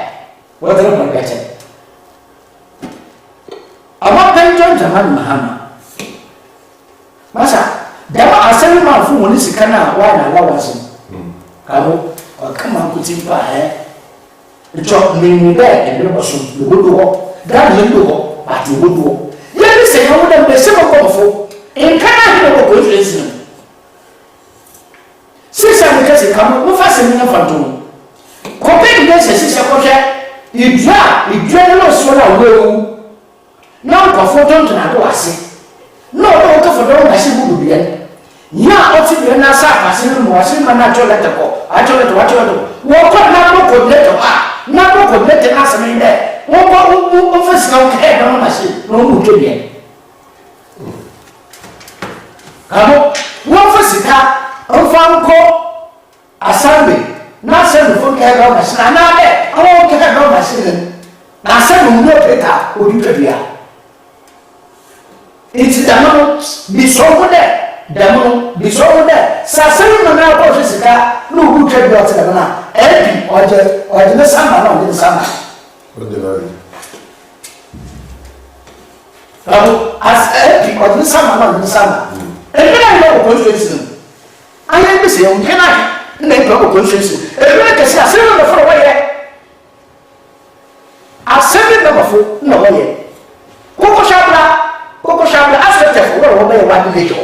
What am I getting? I'm not going to Dramani Mahama. Massa, there are 7 months who will see Kana, why not allowance him? Come on, put him by the job meaning there and never soon. You would walk, that you go, but you would walk. Let me say, I would have been simple for in Canada, go to listen. Since I'm because come, no fasten enough for doing. Compare against a sister project, you draw so well. Now, perform to Nagoasi. No, don't go for the machine would be in. Ya oti na sa asinu mo asinu na toilet ko a toilet wa toilet wo ko na no coordinator na no coordinator na asemi de wo ko office na o ke na machine no mu ke bien kamo wo office ka o fa ko assembly na se no fo ke na machine na de o ke na machine na se no mo pe ka o du ke bia it's the no be so good Demo, be so there. Sassy, no matter what is that, no good trade got to the man. Elpi, or the summer, not in summer. As Elpi, or the summer, not in summer. And then I know constitution. I am busy on can I? Name of constitution. And when I say, I said on the floor way. I said number 4, no way. Coco Shabla, ask the for what they do.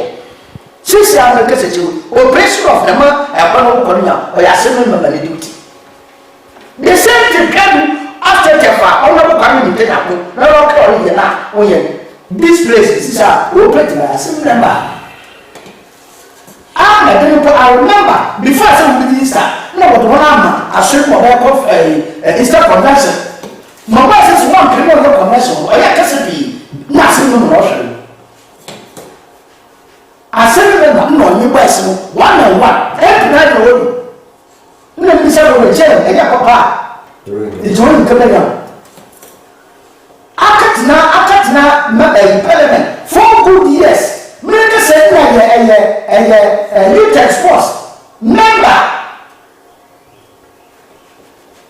Since I am a cassette, or pressure of the man, a one of Korea, or a similar duty. The same thing can after Jaffa, all of the community, no Korea, when this place is open to a similar number. I remember before some Easter, no, but one arm, a certain of a Easter convention. My wife is one criminal convention, or a cassette, nothing in Russia. I said that no, you buy some 1 on 1. Every night, you know, this is a jail, and your papa. It's only coming out. After now, parliament, 4 good years. Minister said, a new tax force member.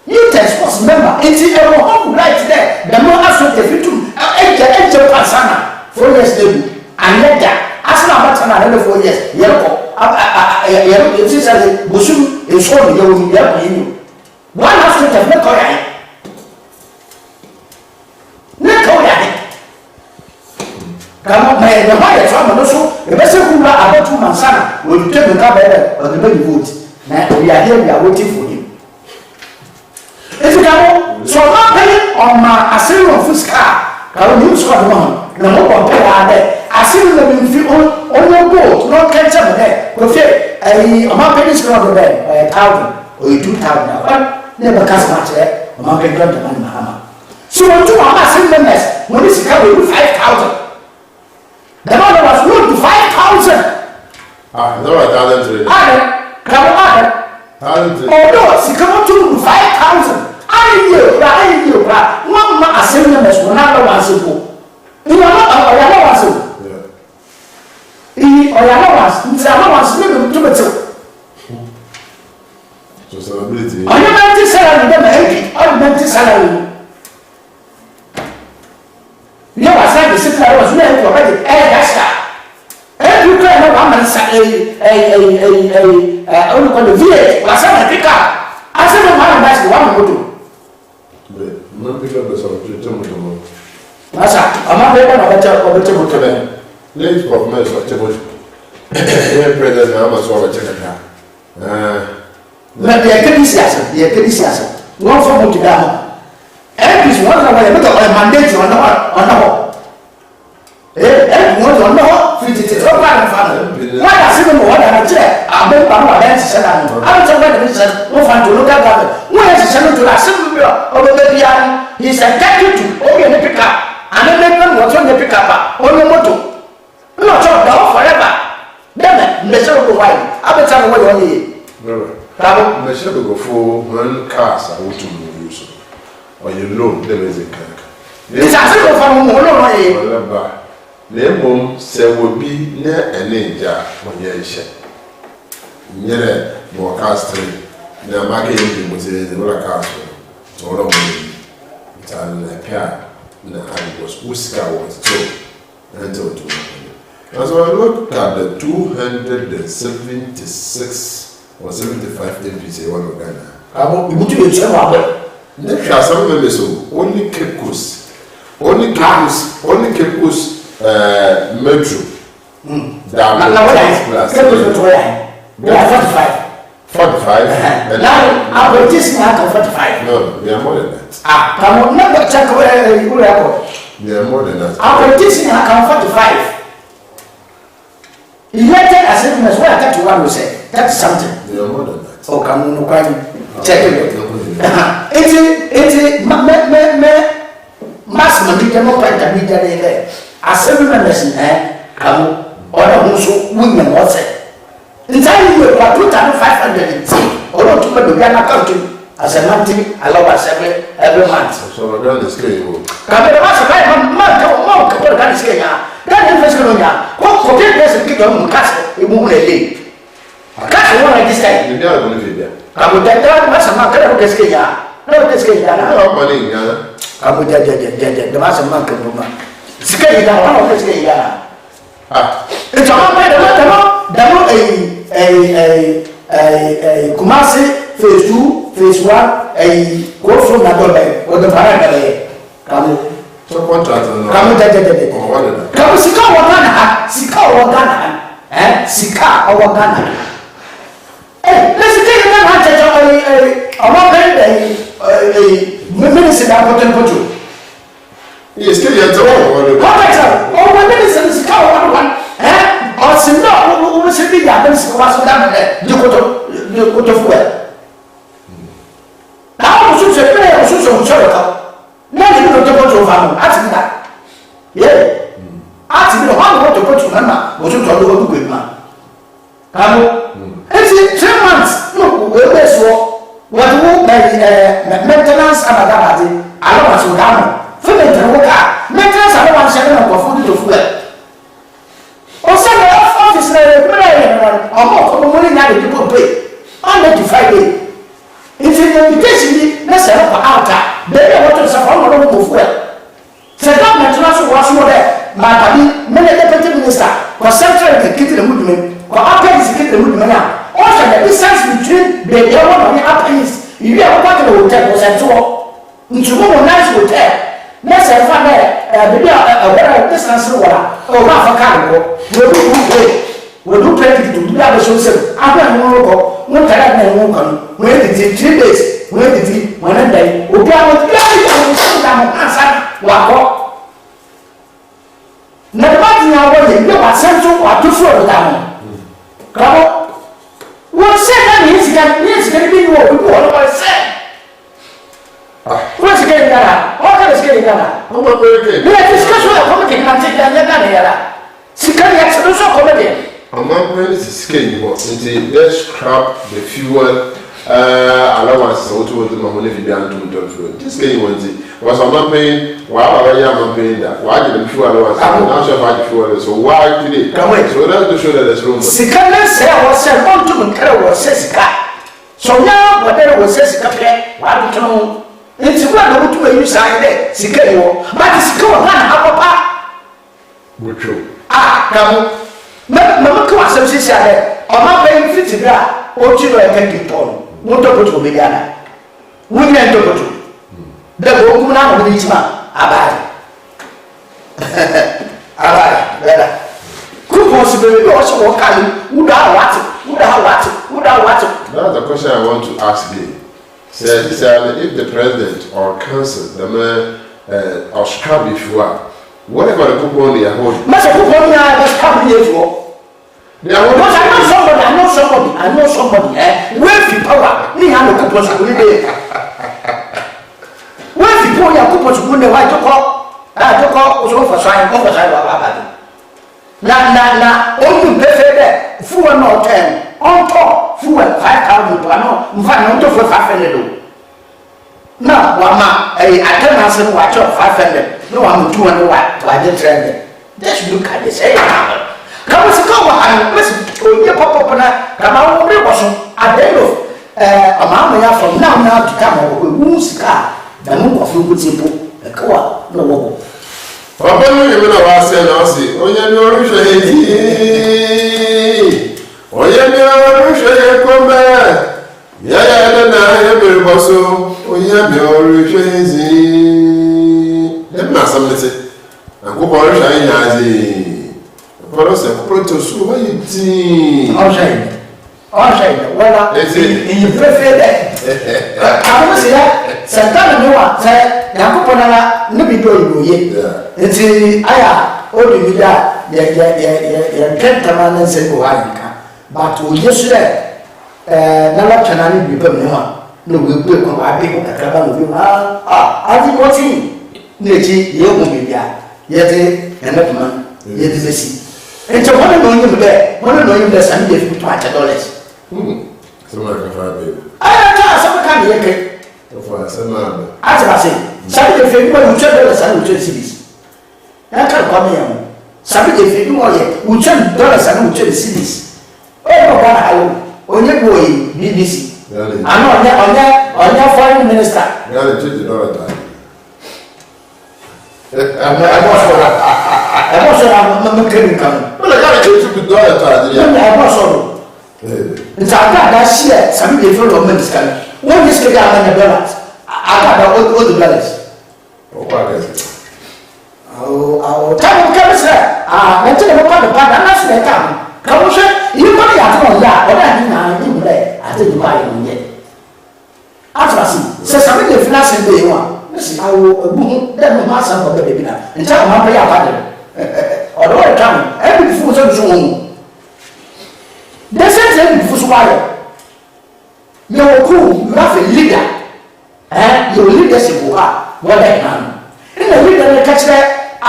New tax force member. It's a home right there. The more absolute victim, enter Pasana, 4 years later, and let that. As an amateur, 4 years, you see, Bushum is showing you. One after the Nekoya. Come on, man, the Maya Trauma, also, the best who are about 2 months, will take the car on the baby wood. Now, we are here, we are waiting for him. If you come, so I'm not paying on my asylum of his car. I will use what one. No one pay there. I see them in on your boat, not catch up there. Okay, I'm not paying this from the bed by 1,000 or 2,000 now. Never cast much there. I'm not paying the money, Mahama. So, when you are asking members, when this is coming with 5,000, the money was moved to 5,000. No, I talent. Come on. Although she come to 5,000. I you, one man assembly was another one simple. You are not one simple. Or living to it. So celebrity. I am salary, salary. You are saying the city was meant already. Every kind of woman only called the village was a pick up. I said, "Man, that's the one who do." No pick up the subject. Masa, I'm not able to to them. Late performance of Chebosh. Here, President Amazon, check it out. But the Ecclesiastes, one from Mutidama. Every one of them, a mandate on the everyone on the fidgeted over and family. Why does it know what I chair? I've been by said, I don't know whether it's no fun to look at that. Where is the senator to assembly of the baby? He said, get you to only the pickup. And then they know what's on the pickup, only motor. Not your dog forever. Then the show go wide. I'll be telling what you need. The show go for one cars I want to use. Or you know, there is a car. It's a single from Molo. Nemo say will be near a ninja when you share. Near more castle, the market was the castle. So, all of me, it's a pair. I was Uska was told until 200. As I look at the 276 or 75 MPs, one of Ghana. I will be to There are some members who only Cape Coast, only Cape Coast. Metro. Now, what is 45. 45. Now, I'm just not 45. No, we are more than that. Come on, never check where you are. We are more than that. I'm just not 45. You let it as if as well. That's what we say. That's something. We are more than that. Oh, come on, check it. It's mass money, democrat, media there. Assembly members come or also women what's it. Entirely you are 2,500 or not to the Ghana country as a monthly allowance every month. So we're going to scale you. Come here, what's a month or Ghana scale? That investment, what for 10 years to keep on castle, you move a day. Castle one like this time. You are going to be there. I would get that much of my no, this case, no money, I would get the mass of monk. Scale down, one of the it's all by the Kumasi phase 2, phase 1, a go from Nagobe or the Paragale. Come, so contract. Come, Sika or Ghana. Hey, let's take a minister that put you. Yes, can you tell me what minister is called one? Or Sinda, who should be that was done there. You go to fuel. Now, you should say, I should show Chorica. Now you don't go to family. Ask me that. Yeah. Ask me the one to go to Mama, was to go to good man. It's 3 months. No, we're so. What maintenance and a gabati, I don't want to down. Maintenance and one second of food to fuel. Or some office or more money now people pay. On the Friday. It's an invitation, let's set up an altar. They want to suffer on the fuel. Set up maintenance was more there. My many deputy minister was central the kid in the movement, or upper is the kid in the movement now. Also, the distance between the one and the upper is, if you are part of the hotel, was at 2 into one nice hotel. Next, I found a distance or half a car. We'll do plenty to do that. So, I don't know what I have when it is 3 days, when it is 1 day, we'll be able to get answer. Now, what you are waiting, you are sent to or to flow down. Come on. What said that is going to be what we said. What's getting that? What is getting that? How about we discuss with a committee and take that here. Sikari ya so so comedy. Among is skin, let's scrap the fuel allowance to the money if you are to this game was a man paying while I am paying that. Why did the fuel allowance? I'm not sure about the fuel, so why did it come away? So that's to show that there's room. Sikari say I was sent on to Mukara was Sessica. So now, whatever was Sessica, why don't you know? It's one of the you sign there, Sikari, but it's going on, how Which you? come. Mama come as she said, or my paying 50 gra, or you are taking Paul. Won't talk to Mediana. We can't talk to the woman now with each man. Abad. Abad, better. Could possibly also walk out. Would I what? That's the question I want to ask you. Say, if the president or council, the man, or scrap if you are, whatever the people only are holding. Master Puponi, I was coming here for. Because I know somebody, where the power, we have a couple of good. Where the poor couples who know why to call, I took all for sign oversight of Abadi. Na, only better, full and not 10, on top, full and 5,000 per annum, find not for 500. Now, Wama, I can't answer watch of 500. No, I'm 200 watt, I didn't trend it. Just look at this. Come on, come on, listen, you pop up and come out of at the end of a mamma from now to come over with Musika, the moon of you simple, a car, no more. Papa, you know, I said, I'll see. Oh, yeah, no, you come back. Yeah, I have a bosso. Oh, yeah, you're crazy. Let me ask something. I'm going to shine. But I said, Proto, what you think? I'll say, well, you prefer that. I was here, Santana, no one said, Yakupana, no be doing you yet. It's I only with that, gentleman and say, but we yesterday, Nala Chanani, you put me on. No, we'll put my people at Cabana. I think what's in Niji, you will be there. Yet, and that man, yet is a sea. And so one of there, one of them less and give $20. Somebody can find baby. I tell some kind of yake. As I say, some of the people who tell us and who cities. I can't come here. Some of the people who tell dollars and who tell cities. Oh, I on your boy, BBC. I'm on your foreign minister. You got to change the dollar time. I was not coming. Well, I got to change the dollar time. I was all. It's a guy that share some different moments. One is the guy and the dollars. I got all the dollars. Oh, time of coming, sir. I tell you about the part, and that's the time. Come on, sir. You money at all, yeah, or I didn't there. I think you buy it yet. After I see, says something the finance in the one. I will boom, then my son for the baby now. And tell my prayer partner. Although I come, every fool's on Zoom. They said every fool's wire. You're cool, you have a leader. And your leadership will have what I can. In the leader, they catch that a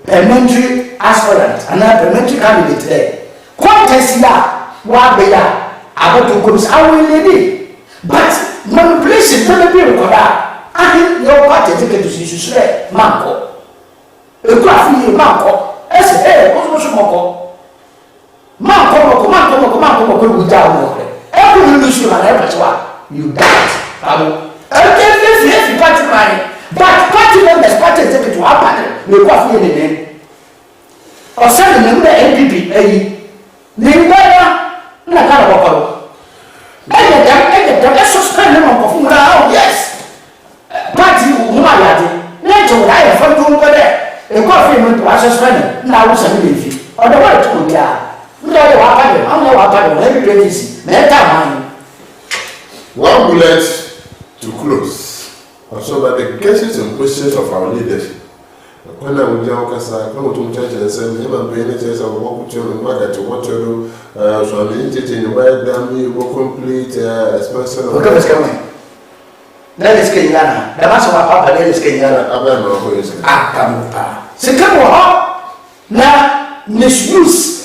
parliamentary aspirant and a parliamentary candidate there. Contest here, what they are, about to go, I will lead it. But manipulation don't be recorded. I think your party ticket to see Manco. A graphic Manco. S.A. what's Manco? Manco without every illusion and every you died. I can't party money. But party members, party ticket to our party, will coffee in the name. Or send them the NPP, let's suspend them on yes. Party who I had. Let's go. I have fun over there. A coffee went to us suspend. Now, some leafy. Or the word to me. No, I'm no every crazy. One bullet to close. Also, by the cases and questions of our leadership. When I would now come to church and say, I'm paying attention to what you want to do. So I'm entertaining where damn you will complete expansion. What is coming? That is Kenyana. The master of Papa, that is Kenyana. I don't know who is. Come on. Sit down. na misuse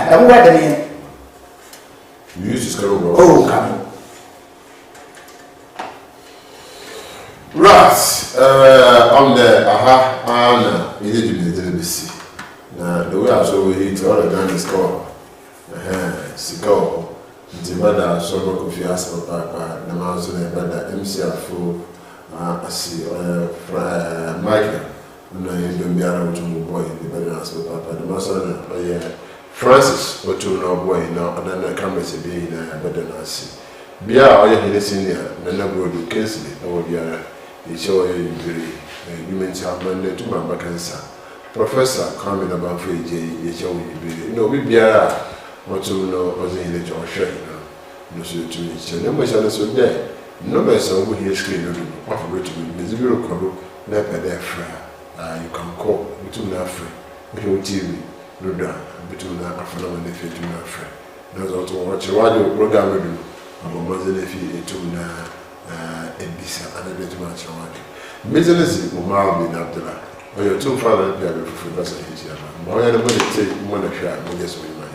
na wo wada ne use is coming. oh come Right, on the Anna, you did the BBC. Now, the way I saw we eat all the time is called Sigo, the brother, so coffee asked for Papa, the mouse and the brother, MCF, I see, Michael, and I don't be around to move boy, the brother asked for Papa, the master, Francis, or to no boy now, and then the camera is being a better Nancy. Be our senior, the number of the case, or the show you mentioned Monday to my cancer. Professor coming about for you show you no, we be a what to know was in the Josh, no, so to me, so no much so there. No person who hears screen of which is zero crumble, never there, you can call between our friend, between TV, no doubt, between our phenomenon if you do not friend. There's also watch a radio program about Muslim if you to Ebisa and a much away. Business Umar bin Abdullah, or your two father for Professor Hitcher. My other money take one of your, I guess we might.